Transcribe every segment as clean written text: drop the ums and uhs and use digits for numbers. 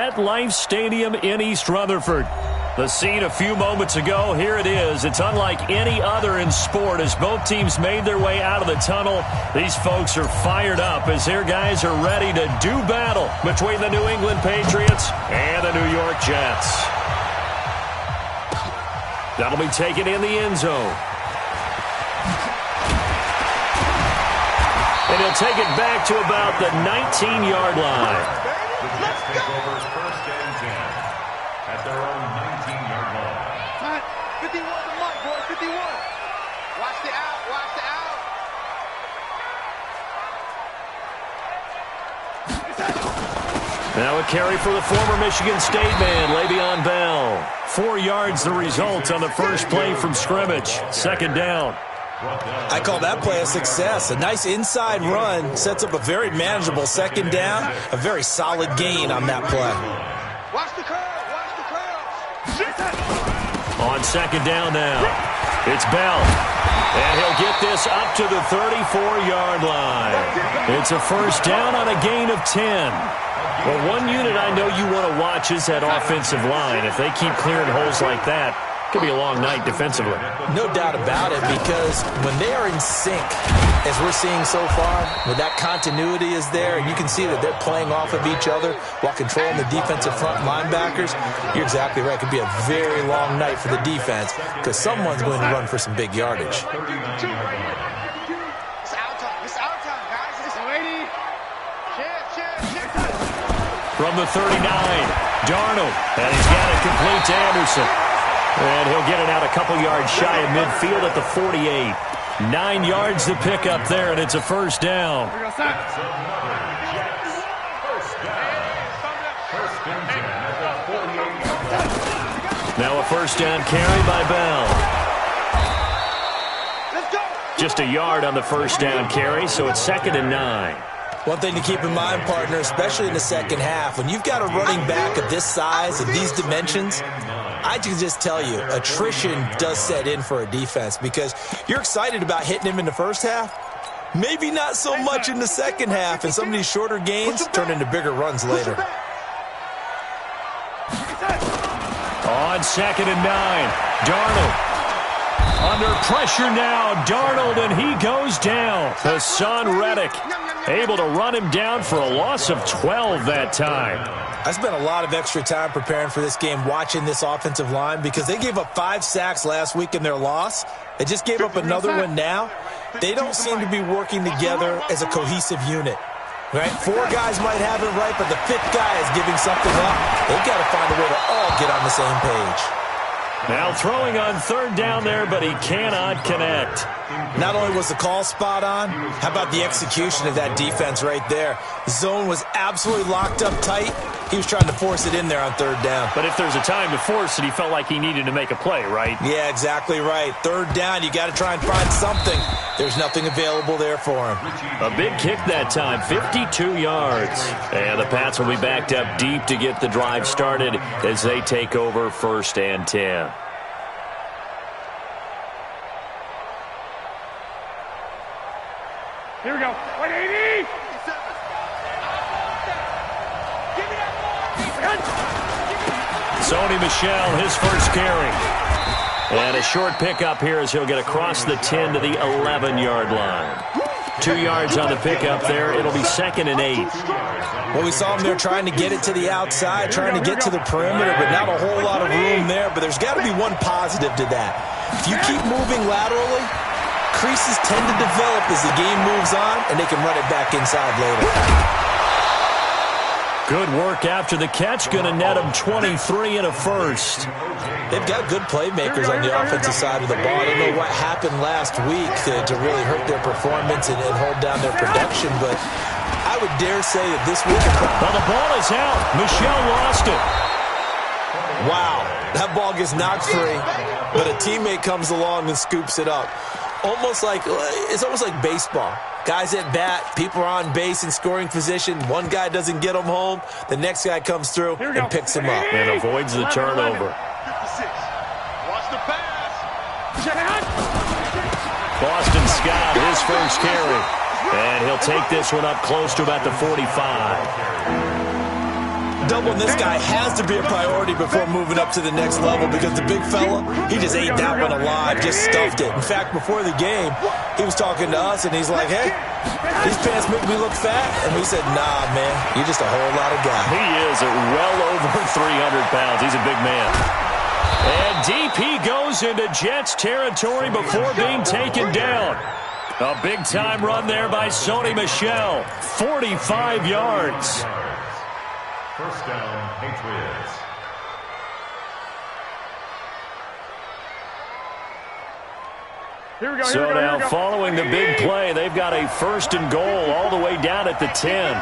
At Life Stadium in East Rutherford. The scene a few moments ago, here it is. It's unlike any other in sport as both teams made their way out of the tunnel. These folks are fired up as their guys are ready to do battle between the New England Patriots and the New York Jets. That'll be taken in the end zone. And he'll take it back to about the 19-yard line. Let's take over first and 10 at their own 19-yard line. 51 to Mike, boys, 51. Watch the out, watch the out. Now a carry for the former Michigan State man, Le'Veon Bell. 4 yards the result on the first play from scrimmage. Second down. I call that play a success. A nice inside run sets up a very manageable second down. A very solid gain on that play. Watch the curve, watch the curve. On second down now, it's Bell. And he'll get this up to the 34-yard line. It's a first down on a gain of 10. Well, one unit I know you want to watch is that offensive line. If they keep clearing holes like that, could be a long night defensively. No doubt about it, because when they are in sync, as we're seeing so far, when that continuity is there, and you can see that they're playing off of each other while controlling the defensive front linebackers, you're exactly right. It could be a very long night for the defense because someone's going to run for some big yardage. It's out time, guys. It's ready. Cheer. From the 39, Darnold, and he's got it complete to Anderson. And he'll get it out a couple yards shy of midfield at the 48. 9 yards to pick up there, and it's a first down. Now a first down carry by Bell. Just a yard on the first down carry, so it's 2nd and 9. One thing to keep in mind, partner, especially in the second half, when you've got a running back of this size and these dimensions, I can just tell you, attrition does set in for a defense because you're excited about hitting him in the first half. Maybe not so much in the second half, and some of these shorter gains turn into bigger runs later. On 2nd and 9, Darnold. Under pressure now, Darnold, and he goes down. Hassan Reddick able to run him down for a loss of 12 that time. I spent a lot of extra time preparing for this game watching this offensive line because they gave up 5 sacks last week in their loss. They just gave up another one now. They don't seem to be working together as a cohesive unit. Right? 4 guys might have it right, but the 5th guy is giving something up. They've got to find a way to all get on the same page. Now throwing on 3rd down there, but he cannot connect. Not only was the call spot on, how about the execution of that defense right there? The zone was absolutely locked up tight. He was trying to force it in there on 3rd down. But if there's a time to force it, he felt like he needed to make a play, right? Yeah, exactly right. 3rd down, you got to try and find something. There's nothing available there for him. A big kick that time, 52 yards. And the Pats will be backed up deep to get the drive started as they take over 1st and 10. Here we go. 180. Sony Michel, his first carry. And a short pickup here as he'll get across the 10 to the 11-yard line. 2 yards on the pickup there. It'll be 2nd and 8. Well, we saw him there trying to get it to the outside, trying to get to the perimeter, but not a whole lot of room there. But there's got to be one positive to that. If you keep moving laterally, creases tend to develop as the game moves on, and they can run it back inside later. Good work after the catch. Going to net him 23 and a first. They've got good playmakers on the offensive side of the ball. I don't know what happened last week to really hurt their performance and hold down their production, but I would dare say that this week... Well, the ball is out. Michel lost it. Wow, that ball gets knocked free, but a teammate comes along and scoops it up. It's almost like baseball. Guys at bat, people are on base in scoring position. One guy doesn't get him home. The next guy comes through and picks him up. And avoids the turnover. 56. Watch the pass. Boston Scott, his first carry. And he'll take this one up close to about the 45. doubling this guy has to be a priority before moving up to the next level because the big fella, he just ate that one alive, just stuffed it. In fact, before the game, he was talking to us, and he's like, hey, these pants make me look fat. And we said, nah, man, you're just a whole lot of guy. He is at well over 300 pounds. He's a big man. And deep he goes into Jets territory before being taken down. A big-time run there by Sony Michel. 45 yards. First down, Patriots. So now following the big play, they've got a first and goal all the way down at the 10.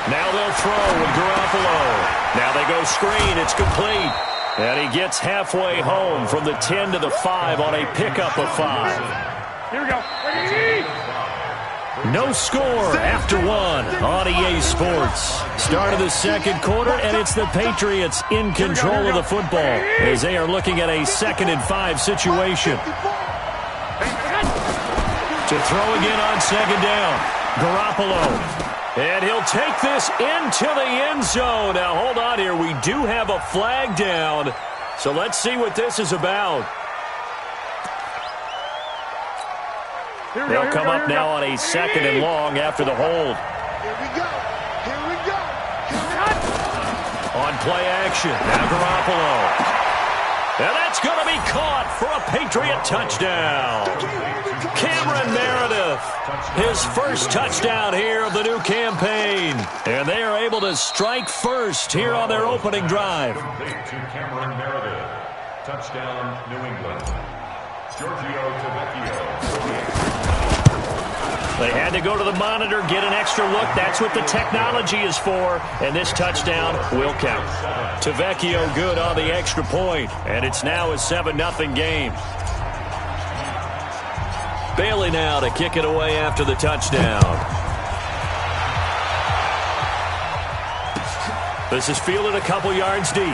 Now they'll throw with Garoppolo. Now they go screen. It's complete. And he gets halfway home from the 10 to the 5 on a pickup of 5. Here we go. No score after one on EA Sports. Start of the second quarter, and it's the Patriots in control of the football as they are looking at a 2nd and 5 situation. To throw again on 2nd down. Garoppolo. And he'll take this into the end zone. Now, hold on here. We do have a flag down. So let's see what this is about. They'll come up now on a 2nd and long after the hold. Here we go. Here we go. On play action. Now Garoppolo. And that's going to be caught for a Patriot touchdown. Cameron Meredith, his first touchdown here of the new campaign. And they are able to strike first here on their opening drive. Complete to Cameron Meredith. Touchdown, New England. Giorgio Tavecchio. They had to go to the monitor, get an extra look. That's what the technology is for. And this touchdown will count. Tavecchio good on the extra point. And it's now a 7-0 game. Bailey now to kick it away after the touchdown. This is fielded a couple yards deep.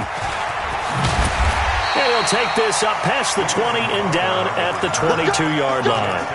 And he'll take this up past the 20 and down at the 22-yard line.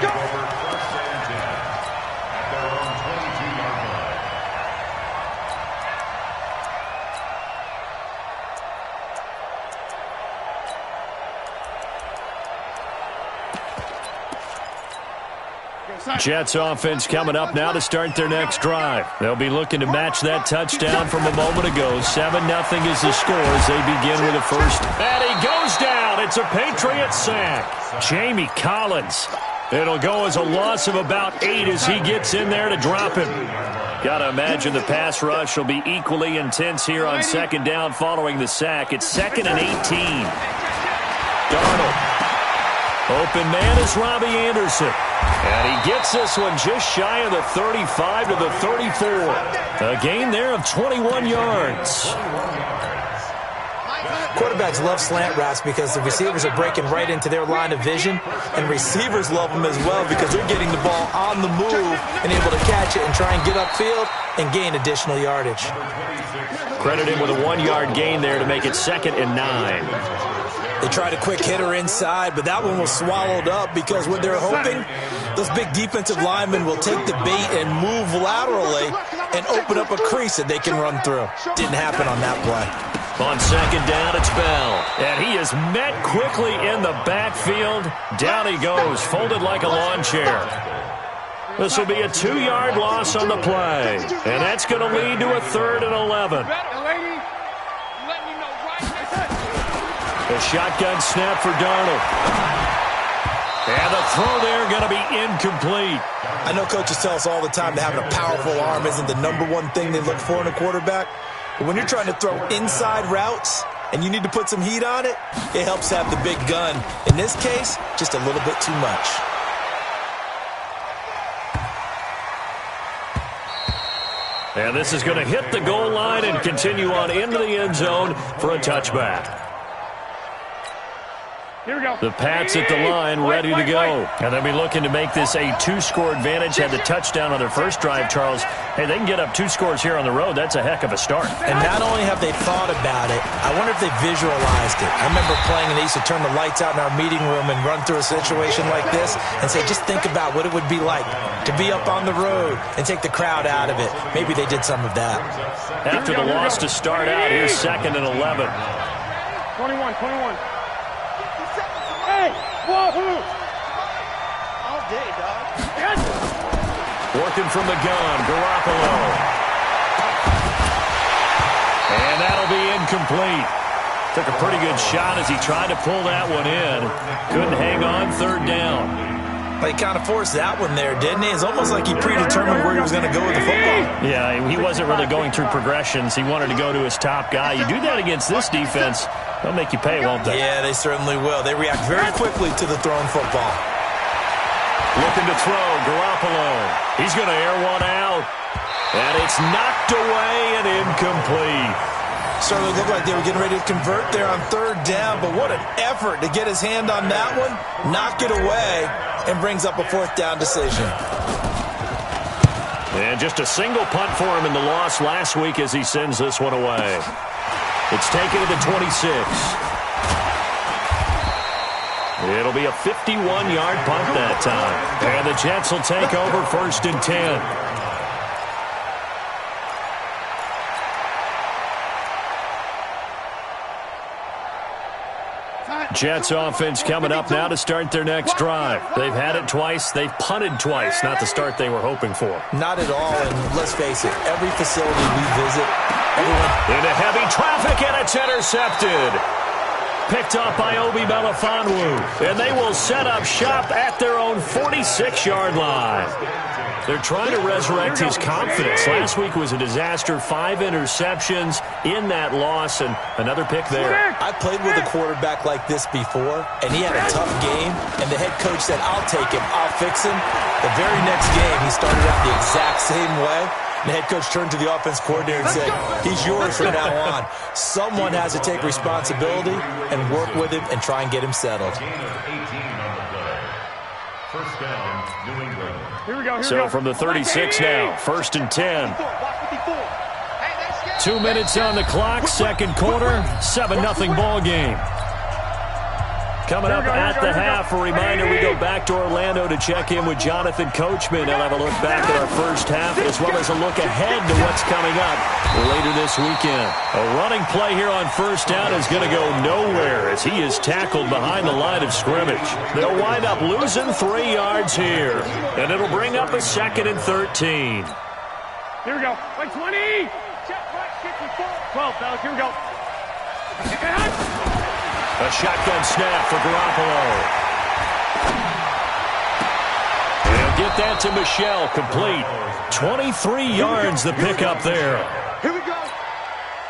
Jets offense coming up now to start their next drive. They'll be looking to match that touchdown from a moment ago. 7-0 is the score as they begin with a first. And he goes down. It's a Patriot sack. Jamie Collins. It'll go as a loss of about 8 as he gets in there to drop him. Got to imagine the pass rush will be equally intense here on 2nd down following the sack. It's 2nd and 18. Darnold. Open man is Robbie Anderson. And he gets this one just shy of the 35 to the 34. A gain there of 21 yards. Quarterbacks love slant routes because the receivers are breaking right into their line of vision, and receivers love them as well because they're getting the ball on the move and able to catch it and try and get upfield and gain additional yardage. Credit him with a 1-yard gain there to make it 2nd and 9. They tried a quick hitter inside, but that one was swallowed up because what they're hoping, those big defensive linemen will take the bait and move laterally and open up a crease that they can run through. Didn't happen on that play. On 2nd down, it's Bell. And he is met quickly in the backfield. Down he goes, folded like a lawn chair. This will be a 2-yard loss on the play. And that's going to lead to a 3rd and 11. A shotgun snap for Darnold. And the throw there going to be incomplete. I know coaches tell us all the time that having a powerful arm isn't the #1 thing they look for in a quarterback. But when you're trying to throw inside routes and you need to put some heat on it, it helps have the big gun. In this case, just a little bit too much. And this is going to hit the goal line and continue on into the end zone for a touchback. The Pats at the line, ready to go. And they'll be looking to make this a 2-score advantage. Had the touchdown on their first drive, Charles. Hey, they can get up 2 scores here on the road. That's a heck of a start. And not only have they thought about it, I wonder if they visualized it. I remember playing, and they used to turn the lights out in our meeting room and run through a situation like this and say, just think about what it would be like to be up on the road and take the crowd out of it. Maybe they did some of that. After the loss to start out, here's 2nd and 11. 21. Hey, wahoo! All day, dog. Yes. Working from the gun, Garoppolo. And that'll be incomplete. Took a pretty good shot as he tried to pull that one in. Couldn't hang on 3rd down. He kind of forced that one there, didn't he? It's almost like he predetermined where he was going to go with the football. Yeah, he wasn't really going through progressions. He wanted to go to his top guy. You do that against this defense, they'll make you pay, won't they? Yeah, they certainly will. They react very quickly to the thrown football. Looking to throw, Garoppolo. He's going to air one out. And it's knocked away and incomplete. Certainly looked like they were getting ready to convert there on 3rd down, but what an effort to get his hand on that one, knock it away, and brings up a 4th down decision. And just a single punt for him in the loss last week as he sends this one away. It's taken to the 26. It'll be a 51-yard punt that time. And the Jets will take over 1st and 10. Jets offense coming up now to start their next drive. They've had it twice. They've punted twice. Not the start they were hoping for. Not at all, and let's face it, every facility we visit, everyone... Into heavy traffic, and it's intercepted. Picked off by Obi Melifonwu. And they will set up shop at their own 46-yard line. They're trying to resurrect his confidence. Last week was a disaster. 5 interceptions in that loss, and another pick there. I played with a quarterback like this before, and he had a tough game, and the head coach said, I'll take him, I'll fix him. The very next game, he started out the exact same way. The head coach turned to the offense coordinator and said, he's yours from now on. Someone has to take responsibility and work with him and try and get him settled. First down, New England. So from the 36 now, 1st and 10. 2 minutes on the clock, 2nd quarter, 7-0 ball game. Coming up at the half, a reminder, we go back to Orlando to check in with Jonathan Coachman and have a look back at our first half, as well as a look ahead to what's coming up later this weekend. A running play here on 1st down is going to go nowhere as he is tackled behind the line of scrimmage. They'll wind up losing 3 yards here, and it'll bring up a 2nd and 13. Here we go. Like 20. Check right, 54. 12, fellas. Here we go. A shotgun snap for Garoppolo. And get that to Michel, complete. 23 yards the pickup there. Here we go.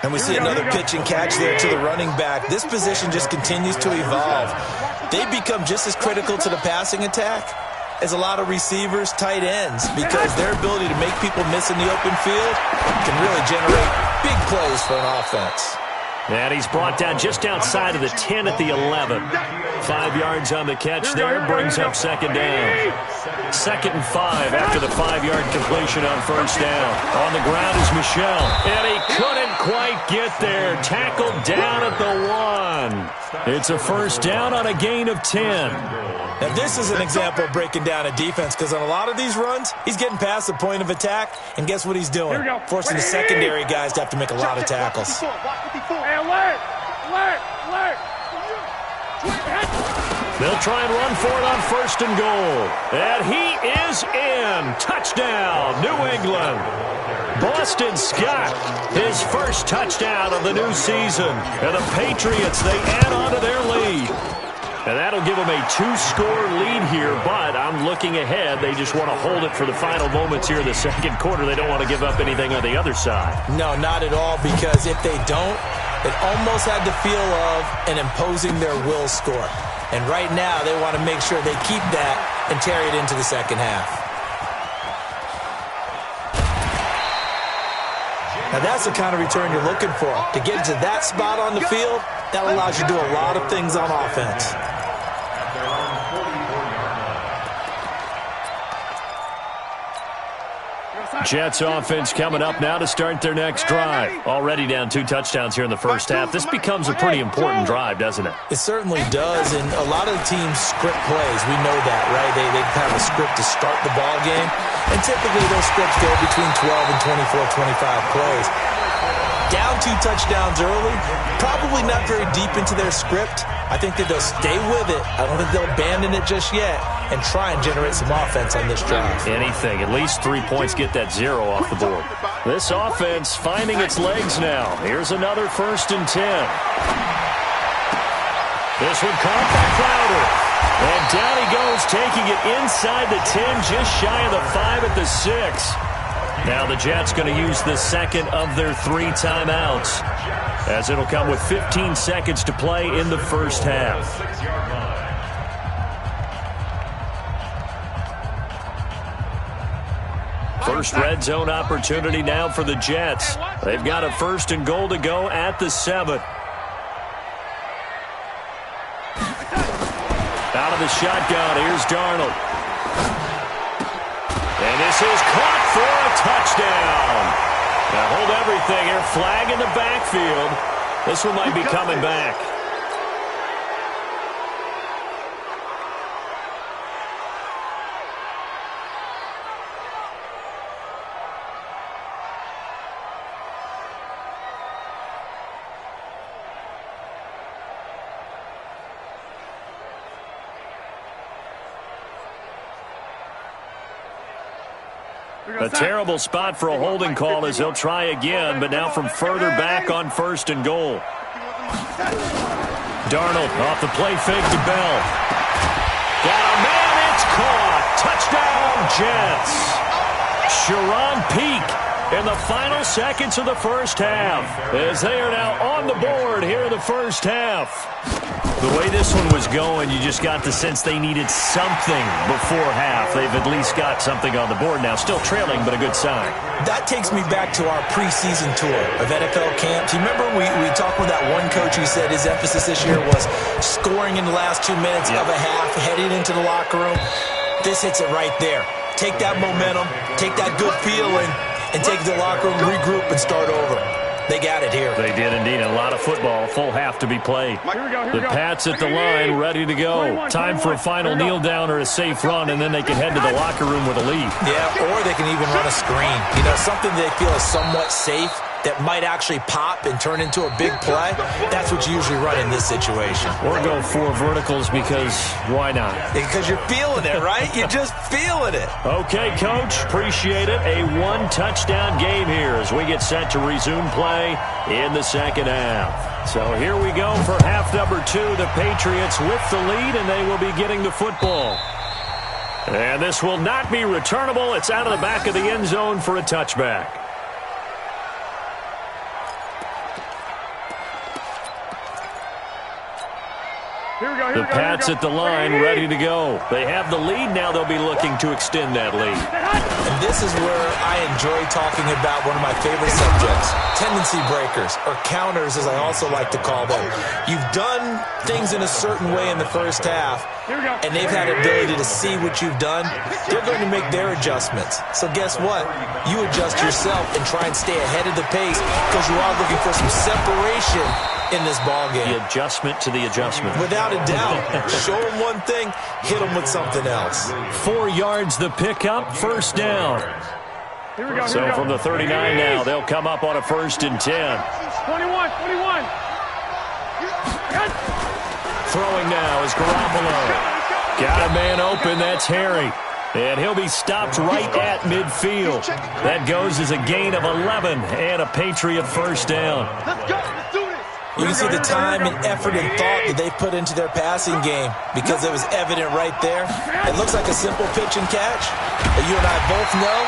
And we see another pitch and catch there to the running back. This position just continues to evolve. They become just as critical to the passing attack as a lot of receivers, tight ends, because their ability to make people miss in the open field can really generate big plays for an offense. And he's brought down just outside of the 10 at the 11. 5 yards on the catch there, brings up 2nd down. 2nd and 5 after the 5-yard completion on 1st down. On the ground is Michel, and he couldn't quite get there. Tackled down at the 1. It's a 1st down on a gain of 10. Now, this is an example of breaking down a defense, because on a lot of these runs, he's getting past the point of attack, and guess what he's doing? Forcing the secondary guys to have to make a lot of tackles. Hey, alert! Alert! Alert! They'll try and run for it on 1st and goal. And he is in. Touchdown, New England. Boston Scott, his first touchdown of the new season. And the Patriots, they add on to their lead. And that'll give them a 2-score lead here, but I'm looking ahead. They just want to hold it for the final moments here in the 2nd quarter. They don't want to give up anything on the other side. No, not at all, because if they don't, it almost had the feel of an imposing their will score. And right now, they want to make sure they keep that and carry it into the 2nd half. Now, that's the kind of return you're looking for. To get to that spot on the field, that allows you to do a lot of things on offense. Jets offense coming up now to start their next drive. Already down 2 touchdowns here in the first half. This becomes a pretty important drive, doesn't it? It certainly does, and a lot of the teams script plays. We know that, right? They have a script to start the ball game, and typically those scripts go between 12 and 24, 25 plays. Down 2 touchdowns early, probably not very deep into their script. I think that they'll stay with it. I don't think they'll abandon it just yet and try and generate some offense on this drive. Anything. At least 3 points, get that 0 off the board. This offense finding its legs now. Here's another 1st and 10. This one caught by Crowder. And down he goes, taking it inside the 10, just shy of the 5 at the 6. Now the Jets going to use the second of their 3 timeouts, as it'll come with 15 seconds to play in the first half. First red zone opportunity now for the Jets. They've got a 1st and goal to go at the 7. Out of the shotgun, here's Darnold. And this is caught for a touchdown. Now hold everything here. Flag in the backfield. This one might be coming back. A terrible spot for a holding call as he'll try again, but now from further back on 1st and goal. Darnold off the play fake to Bell. Got a man, it's caught. Touchdown, Jets. Sharon Peak in the final seconds of the first half, as they are now on the board here in the first half. The way this one was going, you just got the sense they needed something before half. They've at least got something on the board now. Still trailing, but a good sign. That takes me back to our preseason tour of NFL camps. You remember we talked with that one coach who said his emphasis this year was scoring in the last 2 minutes of a half, heading into the locker room. This hits it right there. Take that momentum, take that good feeling, and take the locker room, regroup, and start over. They got it here. They did indeed. A lot of football, full half to be played. The Pats at the line, ready to go. Time for a final kneel down or a safe run, and then they can head to the locker room with a lead. Yeah, or they can even run a screen. You know, something they feel is somewhat safe that might actually pop and turn into a big play. That's what you usually run in this situation. Or go 4 verticals because why not? Because you're feeling it, right? You're just feeling it. Okay, Coach. Appreciate it. A 1-touchdown game here as we get set to resume play in the second half. So here we go for half number 2. The Patriots with the lead, and they will be getting the football. And this will not be returnable. It's out of the back of the end zone for a touchback. The Pats at the line, ready to go. They have the lead. Now they'll be looking to extend that lead. And this is where I enjoy talking about one of my favorite subjects, tendency breakers, or counters, as I also like to call them. You've done things in a certain way in the first half, and they've had the ability to see what you've done. They're going to make their adjustments. So guess what? You adjust yourself and try and stay ahead of the pace because you are looking for some separation in this ball game. The adjustment to the adjustment. Without a doubt. Show them one thing, hit them with something else. 4 yards the pickup, first down. So from the 39 now, they'll come up on a 1st and 10. 21. Throwing now is Garoppolo. Got a man open, that's Harry. And he'll be stopped right at midfield. That goes as a gain of 11 and a Patriot first down. You can see the time and effort and thought that they put into their passing game because it was evident right there. It looks like a simple pitch and catch, but you and I both know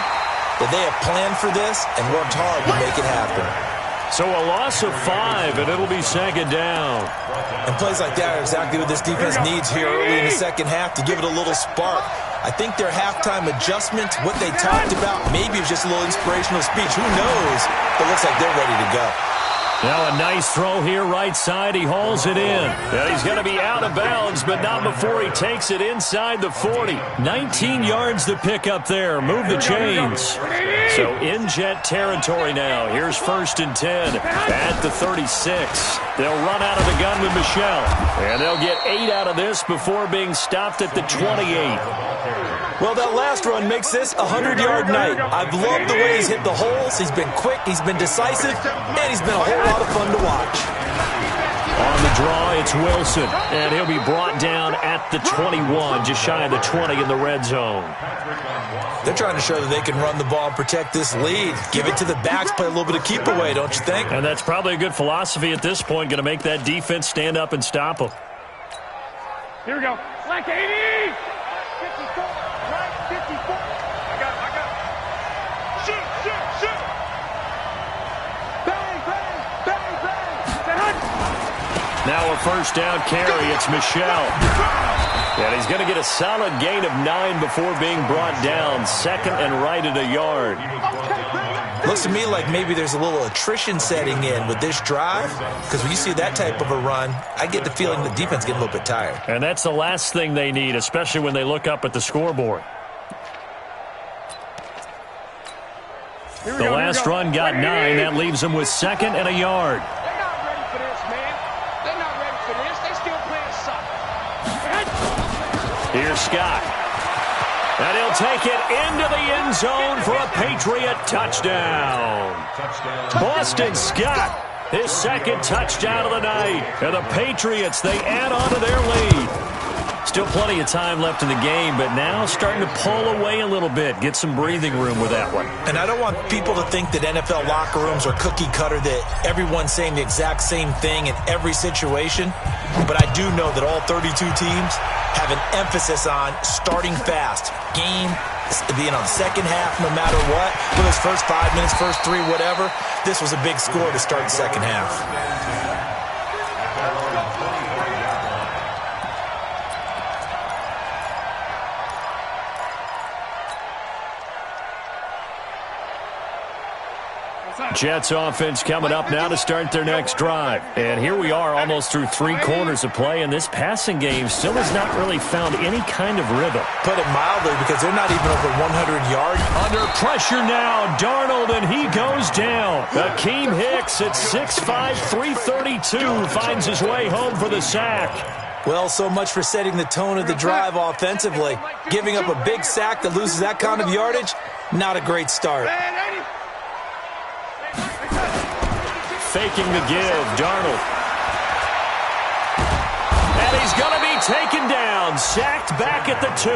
that they have planned for this and worked hard to make it happen. So a loss of 5, and it'll be second down. And plays like that are exactly what this defense needs here early in the second half to give it a little spark. I think their halftime adjustment, what they talked about, maybe it was just a little inspirational speech. Who knows? But it looks like they're ready to go. Now a nice throw here right side. He hauls it in. And he's going to be out of bounds, but not before he takes it inside the 40. 19 yards to pick up there. Move the chains. So in Jet territory now. Here's 1st and 10 at the 36. They'll run out of the gun with Michelle. And they'll get 8 out of this before being stopped at the 28. Well, that last run makes this a 100-yard night. I've loved the way he's hit the holes. He's been quick, he's been decisive, and he's been a whole lot of fun to watch. On the draw, it's Wilson, and he'll be brought down at the 21, just shy of the 20 in the red zone. They're trying to show that they can run the ball and protect this lead. Give it to the backs, play a little bit of keep away, don't you think? And that's probably a good philosophy at this point, going to make that defense stand up and stop them. Here we go. Slack 80! 54. Right, 54. I got it. Shoot, shoot, shoot. Bang, bang, bang, bang. Now a 1st down carry. It's Michelle. And he's going to get a solid gain of 9 before being brought down. 2nd and right at a yard. Looks to me like maybe there's a little attrition setting in with this drive, because when you see that type of a run, I get the feeling the defense getting a little bit tired. And that's the last thing they need, especially when they look up at the scoreboard. The last run got 9. That leaves them with 2nd and a yard. They're not ready for this, man. They're not ready for this. They still playing soccer. Here's Scott. And he'll take it into the end zone for a Patriot touchdown. Boston Scott, his 2nd touchdown of the night. And the Patriots, they add on to their lead. Still plenty of time left in the game, but now starting to pull away a little bit. Get some breathing room with that one. And I don't want people to think that NFL locker rooms are cookie cutter, that everyone's saying the exact same thing in every situation. But I do know that all 32 teams have an emphasis on starting fast. Game being on second half no matter what. For those first 5 minutes, first 3, whatever. This was a big score to start the second half. Jets offense coming up now to start their next drive. And here we are almost through 3 quarters of play, and this passing game still has not really found any kind of rhythm. Put it mildly, because they're not even over 100 yards. Under pressure now, Darnold, and he goes down. Akeem Hicks at 6'5", 332 finds his way home for the sack. Well, so much for setting the tone of the drive offensively. Giving up a big sack that loses that kind of yardage, not a great start. Faking the give, Darnold. And he's going to be taken down, sacked back at the 2.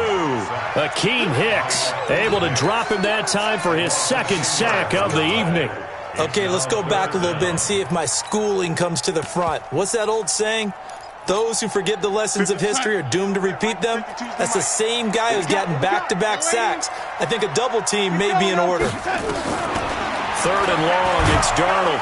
Akeem Hicks able to drop him that time for his 2nd sack of the evening. Okay, let's go back a little bit and see if my schooling comes to the front. What's that old saying? Those who forget the lessons of history are doomed to repeat them. That's the same guy who's gotten back-to-back sacks. I think a double team may be in order. 3rd and long, it's Darnold.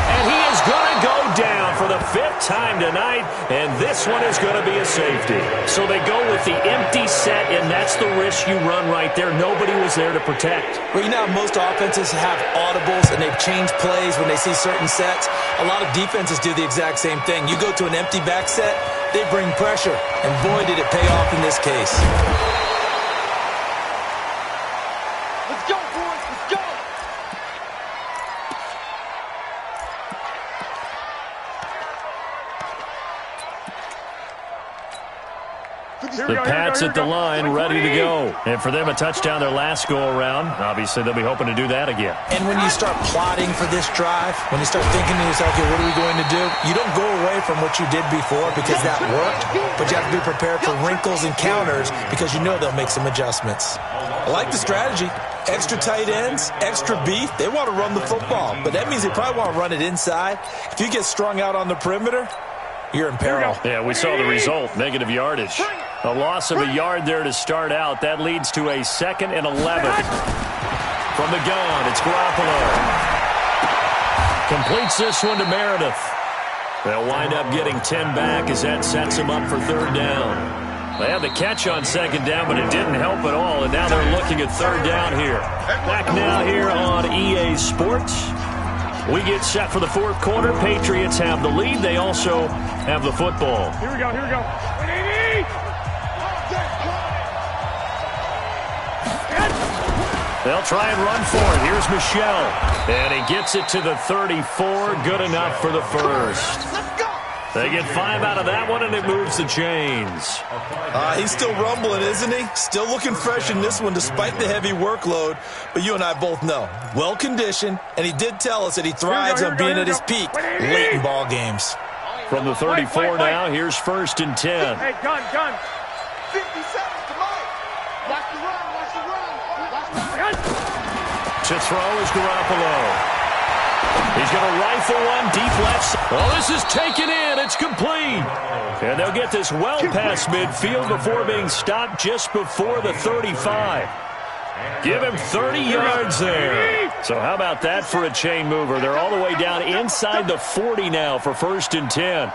And he is going to go down for the 5th time tonight, and this one is going to be a safety. So they go with the empty set, and that's the risk you run right there. Nobody was there to protect. Well, you know how most offenses have audibles, and they've changed plays when they see certain sets. A lot of defenses do the exact same thing. You go to an empty back set, they bring pressure, and boy, did it pay off in this case. Let's go, boys. Let's go. The Pats at the line, ready to go. And for them, a touchdown their last go-around. Obviously, they'll be hoping to do that again. And when you start plotting for this drive, when you start thinking to yourself, okay, what are we going to do? You don't go away from what you did before because that worked, but you have to be prepared for wrinkles and counters because you know they'll make some adjustments. I like the strategy. Extra tight ends, extra beef. They want to run the football, but that means they probably want to run it inside. If you get strung out on the perimeter, you're in peril. Yeah, we saw the result, negative yardage. A loss of a yard there to start out. That leads to a 2nd and 11. From the gun, it's Garoppolo. Completes this one to Meredith. They'll wind up getting 10 back as that sets them up for 3rd down. They had the catch on 2nd down, but it didn't help at all, and now they're looking at 3rd down here. Back now here on EA Sports. We get set for the fourth quarter. Patriots have the lead. They also have the football. Here we go, here we go. 180! They'll try and run for it. Here's Michelle. And he gets it to the 34. Good enough for the first. They get 5 out of that one, and it moves the chains. He's still rumbling, isn't he? Still looking fresh in this one despite the heavy workload. But you and I both know, well-conditioned, and he did tell us that he thrives on being at his peak late in ball games. From the 34 now, here's 1st and 10. Hey, gun. 50 seconds to Mike. Watch the run. To throw is Garoppolo. He's going to rifle one deep left. Oh, this is taken in. It's complete. And they'll get this well past midfield before being stopped just before the 35. Give him 30 yards there. So how about that for a chain mover? They're all the way down inside the 40 now for 1st and 10.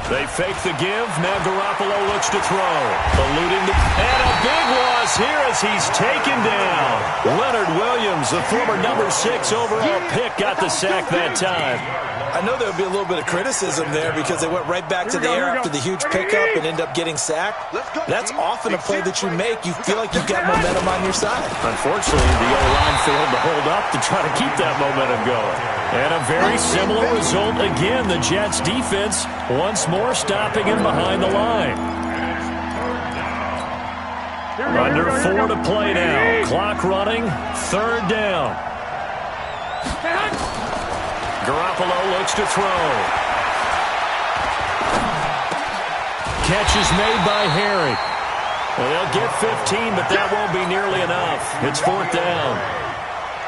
They fake the give. Now Garoppolo looks to throw. Eluding the... And a big loss here as he's taken down. Leonard Williams, the former number 6 overall pick, got the sack that time. I know there would be a little bit of criticism there because they went right back to the air after the huge pickup and end up getting sacked. That's often a play that you make. You feel like you've got momentum on your side. Unfortunately, the O-line failed to hold up to try to keep that momentum going. And a very similar result again. The Jets defense once more stopping him behind the line. Under 4 to play now. Clock running. 3rd down. Garoppolo looks to throw. Catch is made by Harry. Well, they'll get 15, but that won't be nearly enough. It's 4th down.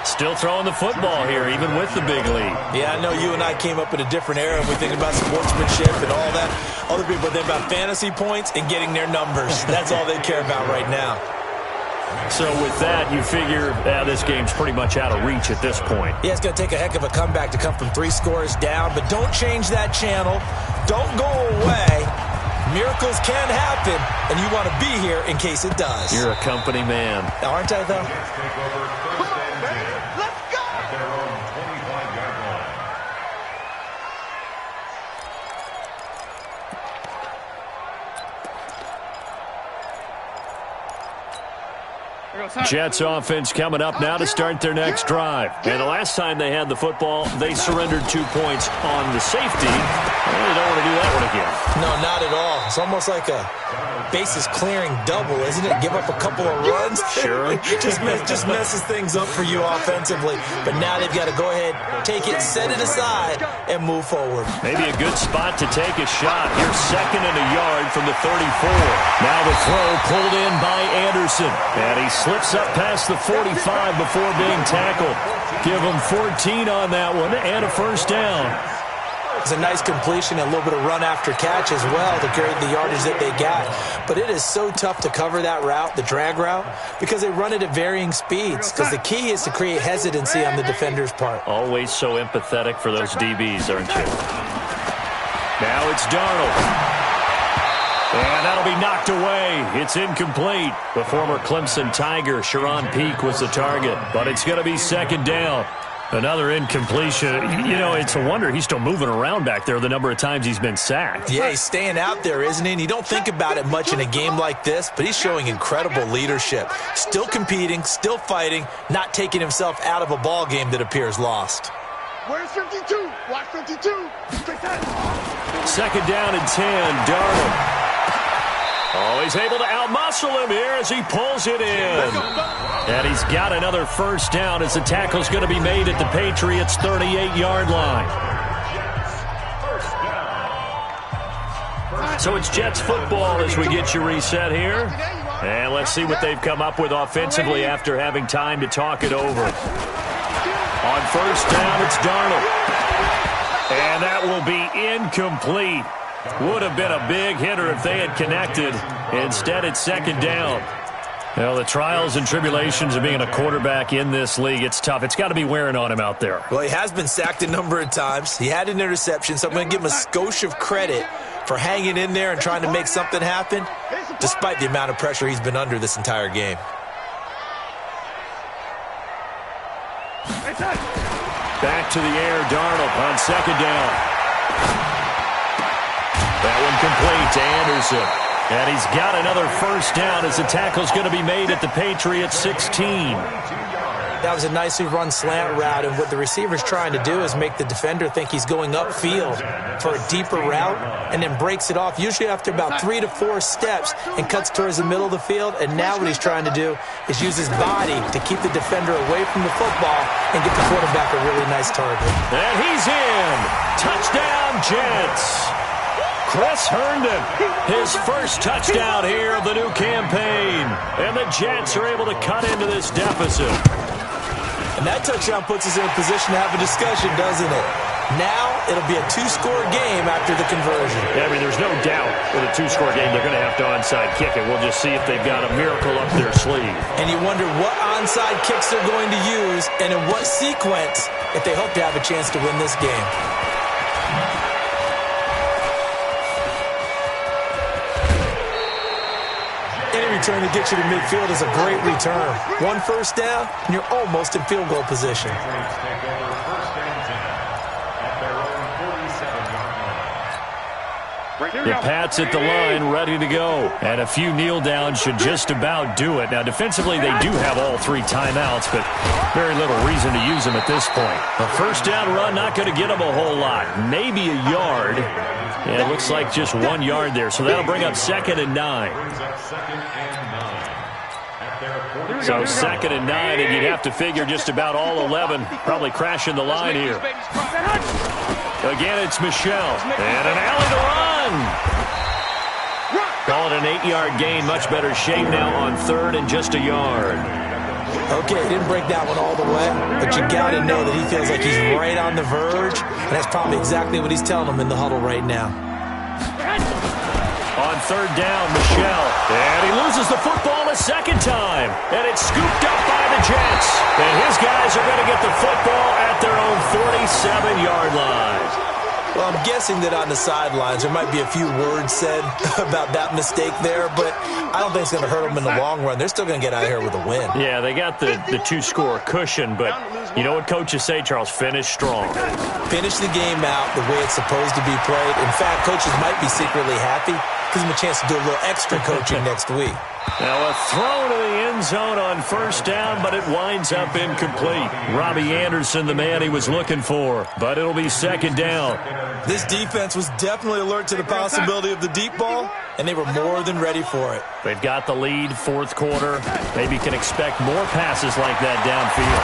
Still throwing the football here, even with the big lead. Yeah, I know you and I came up in a different era. We think about sportsmanship and all that. Other people think about fantasy points and getting their numbers. That's all they care about right now. So with that, you figure this game's pretty much out of reach at this point. Yeah, it's going to take a heck of a comeback to come from 3 scores down, but don't change that channel. Don't go away. Miracles can happen, and you want to be here in case it does. You're a company man. Aren't I, though? Let's go. At their own 25-yard line. Jets offense coming up now to start their next drive. And the last time they had the football, they surrendered 2 points on the safety. They really don't want to do that one again. No, not at all. It's almost like a bases clearing double, isn't it? Give up a couple of runs. Sure. just messes things up for you offensively. But now they've got to go ahead, take it, set it aside, and move forward. Maybe a good spot to take a shot. Here's 2nd and a yard from the 34. Now the throw pulled in by Anderson. And he slips up past the 45 before being tackled. Give him 14 on that one and a 1st down. It's a nice completion and a little bit of run after catch as well to carry the yardage that they got. But it is so tough to cover that route, the drag route, because they run it at varying speeds. Because the key is to create hesitancy on the defender's part. Always so empathetic for those DBs, aren't you? Now it's Darnold. And that'll be knocked away. It's incomplete. The former Clemson Tiger, Sharon Peake, was the target. But it's going to be 2nd down. Another incompletion. You know, it's a wonder he's still moving around back there the number of times he's been sacked. Yeah, he's staying out there, isn't he? And you don't think about it much in a game like this, but he's showing incredible leadership. Still competing, still fighting, not taking himself out of a ball game that appears lost. Where's 52? Watch 52. Take that. 2nd down and 10. Darnold. Oh, he's able to outmuscle him here as he pulls it in. And he's got another 1st down as the tackle's going to be made at the Patriots' 38-yard line. So it's Jets football as we get you reset here. And let's see what they've come up with offensively after having time to talk it over. On 1st down, it's Darnold. And that will be incomplete. Would have been a big hitter if they had connected. Instead, it's 2nd down. Well, the trials and tribulations of being a quarterback in this league, it's tough. It's got to be wearing on him out there. Well, he has been sacked a number of times. He had an interception, so I'm going to give him a skosh of credit for hanging in there and trying to make something happen, despite the amount of pressure he's been under this entire game. Back to the air, Darnold on second down. That one complete to Anderson. And he's got another first down as the tackle's going to be made at the Patriots 16. That was a nicely run slant route, and what the receiver's trying to do is make the defender think he's going upfield for a deeper route and then breaks it off, usually after about 3 to 4 steps, and cuts towards the middle of the field. And now what he's trying to do is use his body to keep the defender away from the football and get the quarterback a really nice target. And he's in. Touchdown, Jets. Chris Herndon, his first touchdown here of the new campaign. And the Jets are able to cut into this deficit. And that touchdown puts us in a position to have a discussion, doesn't it? Now it'll be a 2-score game after the conversion. Yeah, I mean, there's no doubt with a 2-score game they're going to have to onside kick it. We'll just see if they've got a miracle up their sleeve. And you wonder what onside kicks they're going to use and in what sequence if they hope to have a chance to win this game. Any return that gets you to midfield is a great return. 1 first down, and you're almost in field goal position. The Pats at the line, ready to go. And a few kneel downs should just about do it. Now, defensively, they do have all 3 timeouts, but very little reason to use them at this point. A first down run, not going to get them a whole lot. Maybe a yard. And it looks like just 1 yard there. So that'll bring up 2nd and 9. So 2nd and 9, and you'd have to figure just about all 11 probably crashing the line here. Again, it's Michelle. And an alley to run. Call it an 8-yard gain. Much better shape now on 3rd and just a yard. Okay, he didn't break that one all the way, but you got to know that he feels like he's right on the verge, and that's probably exactly what he's telling them in the huddle right now. On 3rd down, Michelle. And he loses the football a second time. And it's scooped up by the Jets. And his guys are going to get the football at their own 47-yard line. Well, I'm guessing that on the sidelines there might be a few words said about that mistake there, but I don't think it's going to hurt them in the long run. They're still going to get out of here with a win. Yeah, they got the 2-score cushion, but you know what coaches say, Charles? Finish strong. Finish the game out the way it's supposed to be played. In fact, coaches might be secretly happy. Gives them a chance to do a little extra coaching next week. Now a throw to the end zone on 1st down, but it winds up incomplete. Robbie Anderson, the man he was looking for, but it'll be 2nd down. This defense was definitely alert to the possibility of the deep ball, and they were more than ready for it. They've got the lead, 4th quarter. Maybe can expect more passes like that downfield.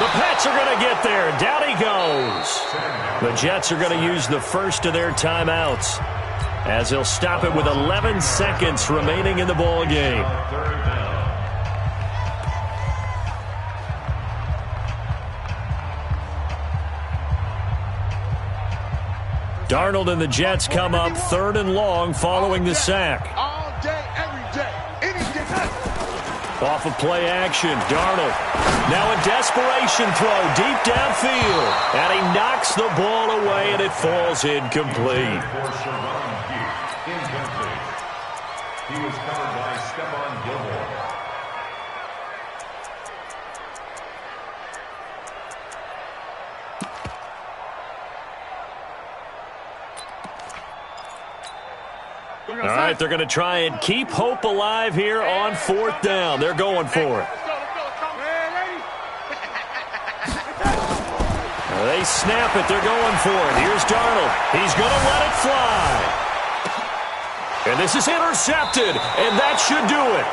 The Pats are going to get there. Down he goes. The Jets are going to use the first of their timeouts, as he'll stop it with 11 seconds remaining in the ball game. Darnold and the Jets come up 3rd and long following the sack. All day, every day, any day. Off of play action, Darnold. Now a desperation throw deep downfield. And he knocks the ball away, and it falls incomplete. He was covered by Stephon Gilmore. All right, they're going to try and keep hope alive here on 4th down. They're going for it. They snap it. They're going for it. Here's Darnold. He's going to let it fly. And this is intercepted, and that should do it.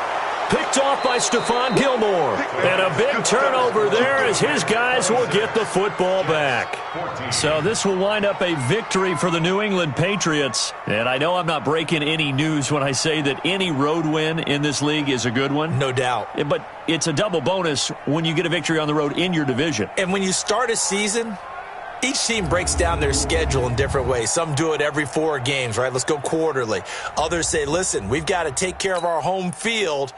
Picked off by Stephon Gilmore. And a big turnover there as his guys will get the football back. So this will wind up a victory for the New England Patriots. And I know I'm not breaking any news when I say that any road win in this league is a good one. No doubt. But it's a double bonus when you get a victory on the road in your division. And when you start a season, each team breaks down their schedule in different ways. Some do it every 4 games, right? Let's go quarterly. Others say, listen, we've got to take care of our home field.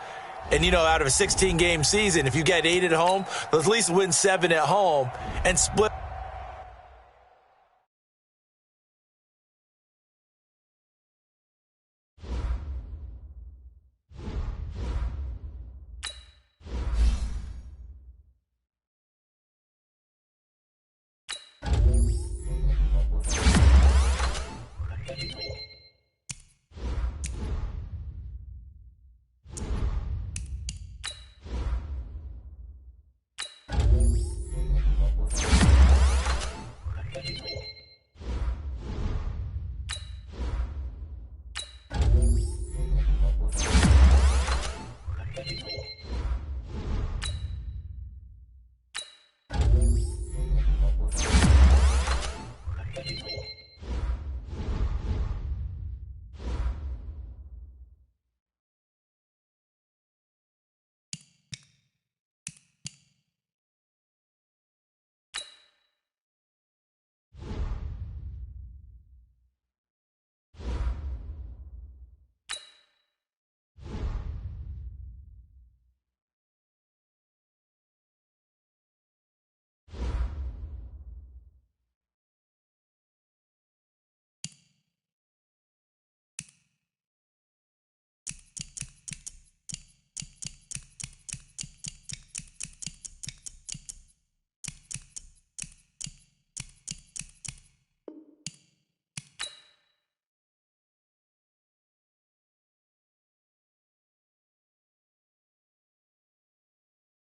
And, you know, out of a 16-game season, if you get 8 at home, let's at least win 7 at home and split